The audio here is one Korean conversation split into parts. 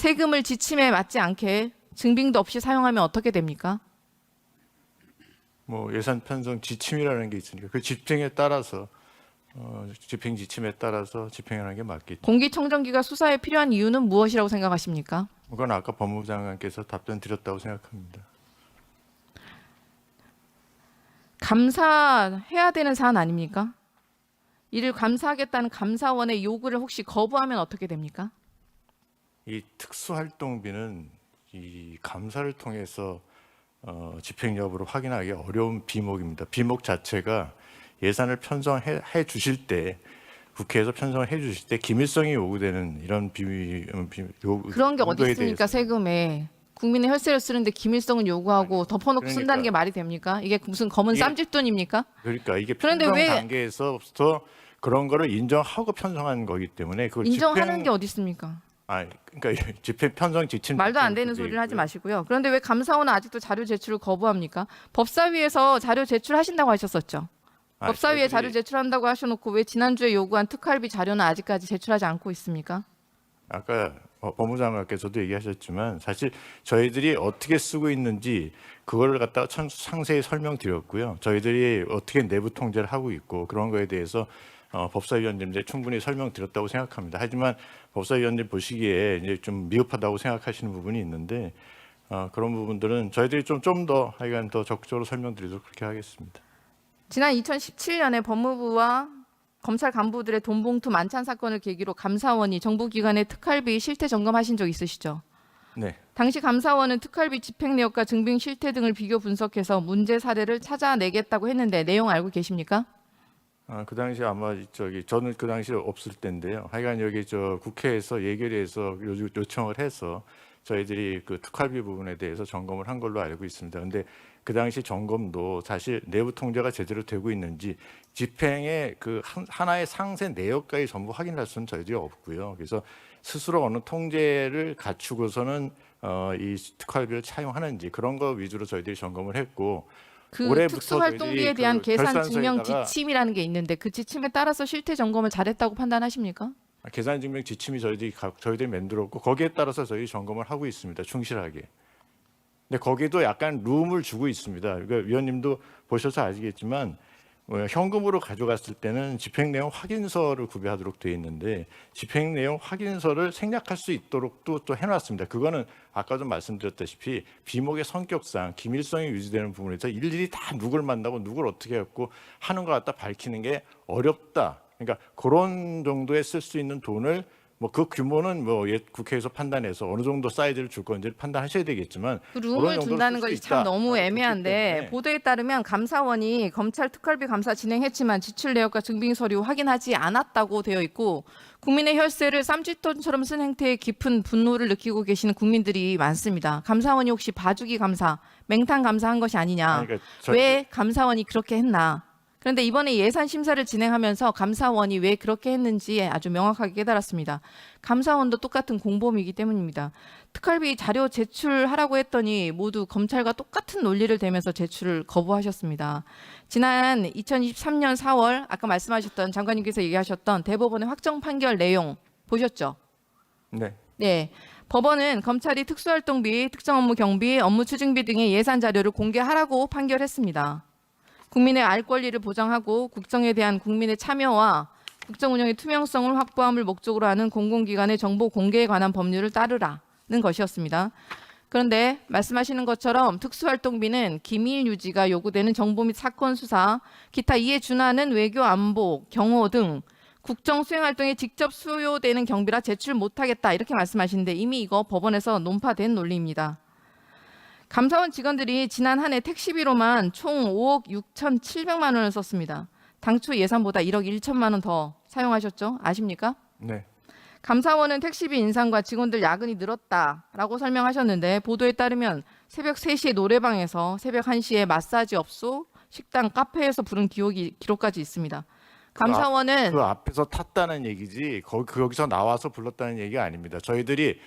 세금을 지침에 맞지 않게 증빙도 없이 사용하면 어떻게 됩니까? 뭐 예산 편성 지침이라는 게 있으니까 그 집행에 따라서 집행 지침에 따라서 집행하는 게 맞겠죠. 공기청정기가 수사에 필요한 이유는 무엇이라고 생각하십니까? 그건 아까 법무부 장관께서 답변 드렸다고 생각합니다. 감사해야 되는 사안 아닙니까? 이를 감사하겠다는 감사원의 요구를 혹시 거부하면 어떻게 됩니까? 이 특수활동비는 이 감사를 통해서 집행 여부를 확인하기 어려운 비목입니다. 비목 자체가 예산을 편성해 주실 때 국회에서 편성을 해 주실 때 기밀성이 요구되는 이런 그런 게 어디 용도에 있습니까? 대해서. 세금에 국민의 혈세를 쓰는데 기밀성은 요구하고 덮어놓고 그러니까. 쓴다는 게 말이 됩니까? 이게 무슨 검은 이게- 쌈짓돈입니까? 그러니까 이게 그런데 편성 왜- 단계에서부터 그런 거를 인정하고 편성한 거기 때문에 그걸 인정하는 게 어디 있습니까? 그러니까 집행 편성 지침 말도 안 되는 그게 소리를 하지 있고요. 마시고요. 그런데 왜 감사원은 아직도 자료 제출을 거부합니까? 법사위에서 자료 제출하신다고 하셨었죠. 법사위에 저희들이- 자료 제출한다고 하셔놓고 왜 지난주에 요구한 특활비 자료는 아직까지 제출하지 않고 있습니까? 아까 법무장관께서도 얘기하셨지만 사실 저희들이 어떻게 쓰고 있는지 그거를 갖다가 상세히 설명드렸고요. 저희들이 어떻게 내부 통제를 하고 있고 그런 거에 대해서 법사위원님들 충분히 설명드렸다고 생각합니다. 하지만 법사위원님 보시기에 이제 좀 미흡하다고 생각하시는 부분이 있는데 그런 부분들은 저희들이 좀 더 하여간 더 적극적으로 설명드리도록 그렇게 하겠습니다. 지난 2017년에 법무부와 검찰 간부들의 돈봉투 만찬 사건을 계기로 감사원이 정부기관의 특활비 실태 점검하신 적 있으시죠? 네. 당시 감사원은 특활비 집행 내역과 증빙 실태 등을 비교 분석해서 문제 사례를 찾아내겠다고 했는데 내용 알고 계십니까? 그 당시 아마 저는 그 당시에 없을 때인데요. 하여간 여기 국회에서 예결위에서 요청을 해서 저희들이 그 특활비 부분에 대해서 점검을 한 걸로 알고 있습니다. 그런데 그 당시 점검도 사실 내부 통제가 제대로 되고 있는지 집행의 그 하나의 상세 내역까지 전부 확인할 수는 저희들이 없고요. 그래서 스스로 어느 통제를 갖추고서는 이 특활비를 차용하는지 그런 거 위주로 저희들이 점검을 했고 그 올해부터 특수활동비에 저희들이 대한 그 계산 증명 결산서에다가 지침이라는 게 있는데 그 지침에 따라서 실태 점검을 잘했다고 판단하십니까? 계산 증명 지침이 저희들이 만들었고 거기에 따라서 저희 점검을 하고 있습니다. 충실하게. 근데 거기도 약간 룸을 주고 있습니다. 그러니까 위원님도 보셔서 아시겠지만 현금으로 가져갔을 때는 집행 내용 확인서를 구비하도록 되어 있는데 집행 내용 확인서를 생략할 수 있도록 또 해놨습니다. 그거는 아까도 말씀드렸다시피 비목의 성격상 기밀성이 유지되는 부분에서 일일이 다 누굴 만나고 누굴 어떻게 했고 하는 것 갖다 밝히는 게 어렵다. 그러니까 그런 정도에 쓸 수 있는 돈을 뭐 그 규모는 국회에서 판단해서 어느 정도 사이즈를 줄 건지를 판단하셔야 되겠지만 그 그런 룸을 정도로 둔다는 쓸수 것이 참 있다. 너무 그렇기 애매한데 때문에 보도에 따르면 감사원이 검찰 특활비 감사 진행했지만 지출 내역과 증빙 서류 확인하지 않았다고 되어 있고 국민의 혈세를 쌈짓돈처럼 쓴 행태에 깊은 분노를 느끼고 계시는 국민들이 많습니다. 감사원이 혹시 봐주기 감사, 맹탕 감사한 것이 아니냐? 그러니까 왜 감사원이 그렇게 했나? 그런데 이번에 예산 심사를 진행하면서 감사원이 왜 그렇게 했는지 아주 명확하게 깨달았습니다. 감사원도 똑같은 공범이기 때문입니다. 특활비 자료 제출하라고 했더니 모두 검찰과 똑같은 논리를 대면서 제출을 거부하셨습니다. 지난 2023년 4월 아까 말씀하셨던 장관님께서 얘기하셨던 대법원의 확정 판결 내용 보셨죠? 네. 네. 법원은 검찰이 특수활동비, 특정 업무 경비, 업무 추징비 등의 예산 자료를 공개하라고 판결했습니다. 국민의 알 권리를 보장하고 국정에 대한 국민의 참여와 국정 운영의 투명성을 확보함을 목적으로 하는 공공기관의 정보 공개에 관한 법률을 따르라는 것이었습니다. 그런데 말씀하시는 것처럼 특수활동비는 기밀 유지가 요구되는 정보 및 사건 수사, 기타 이에 준하는 외교 안보, 경호 등 국정 수행 활동에 직접 수요되는 경비라 제출 못하겠다 이렇게 말씀하시는데 이미 이거 법원에서 논파된 논리입니다. 감사원 직원들이 지난 한 해 택시비로만 총 5억 6,700만 원을 썼습니다. 당초 예산보다 1억 1천만 원 더 사용하셨죠? 아십니까? 네. 감사원은 택시비 인상과 직원들 야근이 늘었다라고 설명하셨는데 보도에 따르면 새벽 3시에 노래방에서 새벽 1시에 마사지 업소, 식당, 카페에서 부른 기록까지 있습니다. 감사원은 그 앞에서 탔다는 얘기지 거기서 나와서 불렀다는 얘기가 아닙니다. 저희들이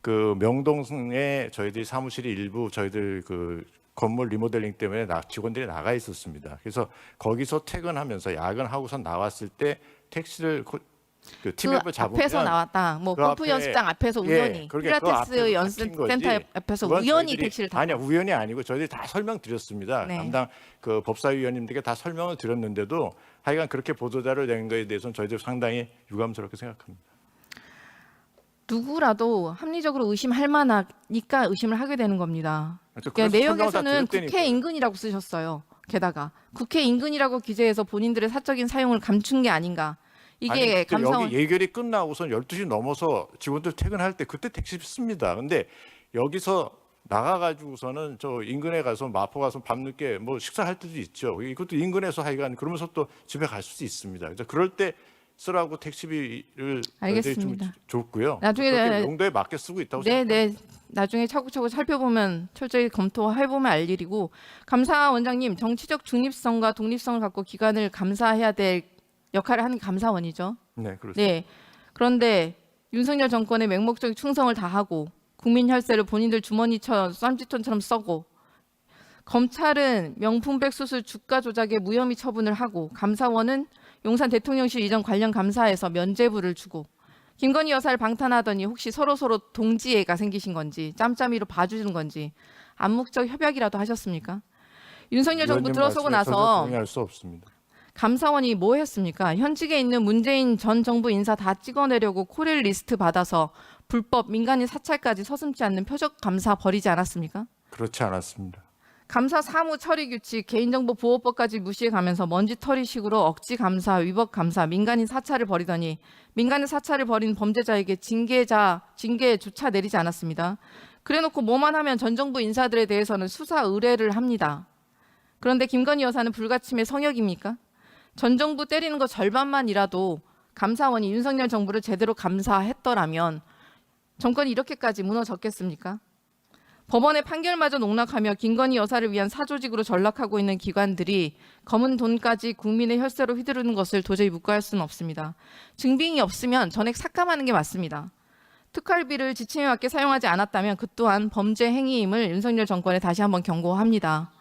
그 명동에 저희들이 사무실이 일부 저희들 그 건물 리모델링 때문에 직원들이 나가 있었습니다. 그래서 거기서 퇴근하면서 야근하고서 나왔을 때 택시를 그 팀앱을 잡으면 앞에서 나왔다. 뭐 그 골프 앞에- 연습장 앞에서 우연히 그러니까 그 필라테스 앞에서 연습센터 낀 거지. 앞에서 그건 우연히 저희들이- 택시를 탔다. 아니야, 우연이 아니고 저희들이 다 설명드렸습니다. 네. 담당 그 법사위원님들께 다 설명을 드렸는데도 하여간 그렇게 보도자를 낸 거에 대해서는 저희들 상당히 유감스럽게 생각합니다. 누구라도 합리적으로 의심할 만하니까 의심을 하게 되는 겁니다. 그래서 그러니까 설명을 다 내용에서는 드렸다니까요. 국회 인근이라고 쓰셨어요. 게다가 국회 인근이라고 기재해서 본인들의 사적인 사용을 감춘 게 아닌가. 이게 아니, 그때 감사원 여기 예결이 끝나고선 12시 넘어서 직원들 퇴근할 때 그때 택시 씁니다. 근데 여기서 나가가지고서는 저 인근에 가서 마포 가서 밤늦게 뭐 식사할 때도 있죠. 이것도 인근에서 하여간 그러면서 또 집에 갈 수도 있습니다. 그래서 그럴 때 쓰라고 택시비를 알겠습니다. 좀 줬고요. 나중에 그렇게 용도에 맞게 쓰고 있다고 생각합니다. 네. 나중에 차곡차곡 살펴보면 철저히 검토해보면 알 일이고 감사원장님 정치적 중립성과 독립성을 갖고 기관을 감사해야 될 역할을 하는 게 감사원이죠. 네, 그렇습니다. 네. 그런데 윤석열 정권의 맹목적 충성을 다하고 국민 혈세를 본인들 주머니처럼 쌈짓돈처럼 써고 검찰은 명품백 수수 주가 조작에 무혐의 처분을 하고 감사원은 용산 대통령실 이전 관련 감사에서 면죄부를 주고 김건희 여사를 방탄하더니 혹시 서로 동지애가 생기신 건지 짬짬이로 봐주는 건지 암묵적 협약이라도 하셨습니까? 윤석열 정부 의원님 들어서고 말씀에 전혀 나서 동의할 수 없습니다. 감사원이 뭐 했습니까? 현직에 있는 문재인 전 정부 인사 다 찍어내려고 코렐 리스트 받아서 불법 민간인 사찰까지 서슴지 않는 표적 감사 벌이지 않았습니까? 그렇지 않았습니다. 감사 사무 처리 규칙, 개인정보 보호법까지 무시해가면서 먼지털이식으로 억지 감사, 위법 감사, 민간인 사찰을 벌이더니 민간인 사찰을 벌인 범죄자에게 징계조차 내리지 않았습니다. 그래놓고 뭐만 하면 전 정부 인사들에 대해서는 수사 의뢰를 합니다. 그런데 김건희 여사는 불가침의 성역입니까? 전 정부 때리는 거 절반만이라도 감사원이 윤석열 정부를 제대로 감사했더라면 정권이 이렇게까지 무너졌겠습니까? 법원의 판결마저 농락하며 김건희 여사를 위한 사조직으로 전락하고 있는 기관들이 검은 돈까지 국민의 혈세로 휘두르는 것을 도저히 묵과할 수는 없습니다. 증빙이 없으면 전액 삭감하는 게 맞습니다. 특활비를 지침에 맞게 사용하지 않았다면 그 또한 범죄 행위임을 윤석열 정권에 다시 한번 경고합니다.